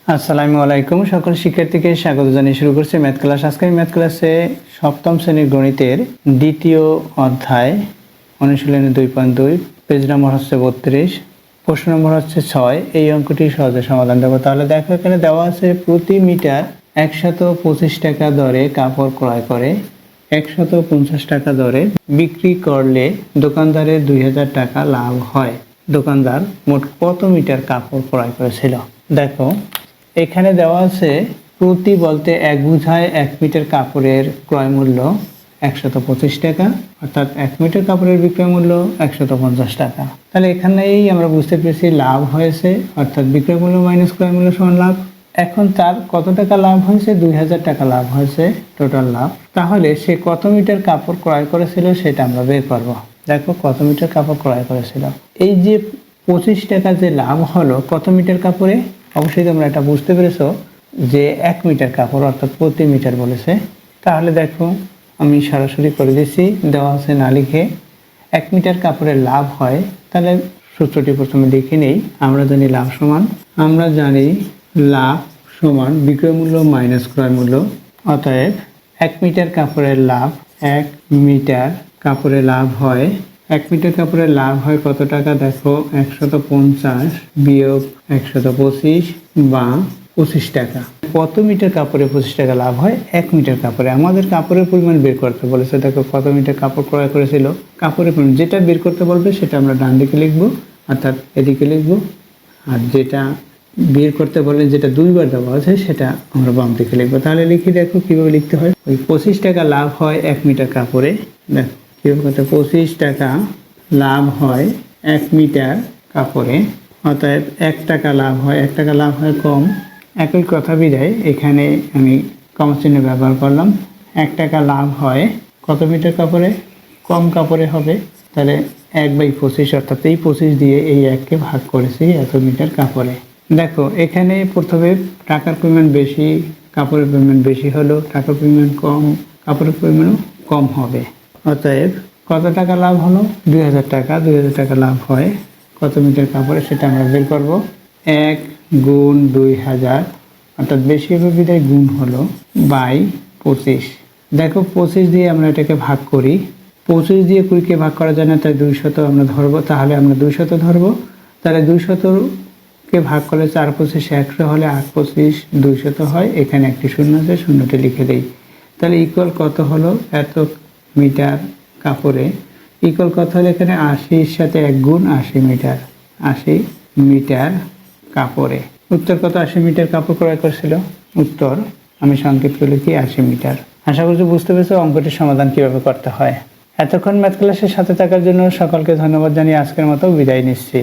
আসসালামু আলাইকুম। সকল শিক্ষার্থীকে স্বাগত জানিয়ে শুরু করছি ম্যাথ ক্লাস। আজকে ম্যাথ ক্লাসে সপ্তম শ্রেণীর গণিতের দ্বিতীয় অধ্যায় অনুশীলনী 2.2 পেজ নম্বর হচ্ছে 32, প্রশ্ন নম্বর হচ্ছে 6। এই অঙ্কটি সহজে সমাধান দেবো। তাহলে দেখো, এখানে দেওয়া আছে প্রতি মিটার 125 টাকা দরে কাপড় ক্রয় করে 150 টাকা দরে বিক্রি করলে দোকানদারের 2000 টাকা লাভ হয়। দোকানদার মোট কত মিটার কাপড় ক্রয় করেছিল? দেখো, এখানে দেওয়া আছে প্রতি বলতে এক বোঝায় 1 মিটার কাপড়ের ক্রয় মূল্য 125 টাকা, অর্থাৎ 1 মিটার কাপড়ের বিক্রয় মূল্য 150 টাকা। তাহলে এখানেই আমরা বুঝতে পেরেছি লাভ হয়েছে, অর্থাৎ বিক্রয় মূল্য মাইনাস ক্রয় মূল্য সমান লাভ। এখন তার কত টাকা লাভ হয়েছে? 2000 টাকা লাভ হয়েছে, টোটাল লাভ। তাহলে সে কত মিটার কাপড় ক্রয় করেছিল সেটা আমরা বের করব। দেখো, কত মিটার কাপড় ক্রয় করেছিল। এই যে 25 টাকা যে লাভ হলো কত মিটার কাপড়ে, অবশ্যই তোমরা এটা বুঝতে পেরেছো যে 1 মিটার কাপড়, অর্থাৎ প্রতি মিটার বলেছে। তাহলে দেখো, আমি সরাসরি করে দিচ্ছি, দেওয়া আছে না লিখে 1 মিটার কাপড়ের লাভ হয়। তাহলে সূত্রটি প্রথমে দেখে নেই। আমরা জানি লাভ সমান বিক্রয় মূল্য মাইনাস ক্রয় মূল্য। অতএব 1 মিটার কাপড়ের লাভ, 1 মিটার কাপড়ে লাভ হয়, 1 মিটার কাপড়ের লাভ হয় কত টাকা? দেখো, 150 বিয়োগ 125 বা 25 টাকা। কত মিটার কাপড়ে 25 টাকা লাভ হয়? 1 মিটার কাপড়ে। আমাদের কাপড়ের পরিমাণ বের করতে বলেছে। দেখো, কত মিটার কাপড় ক্রয় করেছিল, কাপড়ের পরিমাণ যেটা বের করতে বলবে সেটা আমরা ডান দিকে লিখবো, অর্থাৎ এদিকে লিখবো। আর যেটা বের করতে বলে, যেটা 2 বার দেওয়া আছে, সেটা আমরা বাম দিকে লিখবো। তাহলে লিখি, দেখো কিভাবে লিখতে হয়। ওই 25 টাকা লাভ হয় 1 মিটার কাপড়ে। দেখো কিভাবে করতে, 25 টাকা লাভ হয় 1 মিটার কাপড়ে। অতএব 1 টাকা লাভ হয়, 1 টাকা লাভ হয় কম। একই কথা বিধায় এখানে আমি কমা চিহ্ন ব্যবহার করলাম। 1 টাকা লাভ হয় কত মিটার কাপড়ে? কম কাপড়ে হবে। তাহলে 1/25, অর্থাৎ এই 25 দিয়ে এই 1কে ভাগ করেছি এত মিটার কাপড়ে। দেখো, এখানে প্রথমে টাকার পরিমাণ বেশি, কাপড়ের পরিমাণ বেশি হলো, টাকার পরিমাণ কম, কাপড়ের পরিমাণও কম হবে। অতএব কত টাকা লাভ হলো? 2000 টাকা। 2000 টাকা লাভ হয় কত মিটার কাপড়ে সেটা আমরা বের করব। 1 গুণ 2000, অর্থাৎ বেশি হবে বিধায় গুণ হলো বাই 25। দেখো, 25 দিয়ে আমরা এটাকে ভাগ করি। 25 দিয়ে 20কে ভাগ করা যায় না, তাই 200 আমরা ধরবো। তাহলে আমরা 200 ধরবো। তাহলে 200কে ভাগ করলে 4 25 100 হলে 8 25 200 হয়। এখানে একটি শূন্য আছে, শূন্যটি লিখে দেই। তাহলে ইকুয়াল কত হলো? এত মিটার কাপড়ে ইকুয়াল কত হলো? এখানে 80-র সাথে 1 গুণ 80 মিটার, 80 মিটার কাপড়ে। উত্তর কত? 80 মিটার কাপড় ক্রয় করেছিল। উত্তর আমি সংক্ষিপ্ত লিখি 80 মিটার। আশা করছি বুঝতে পেরেছো অঙ্কটির সমাধান কিভাবে করতে হয়। এতক্ষণ ম্যাথ ক্লাসের সাথে থাকার জন্য সকলকে ধন্যবাদ জানিয়ে আজকের মতো বিদায় নিচ্ছি।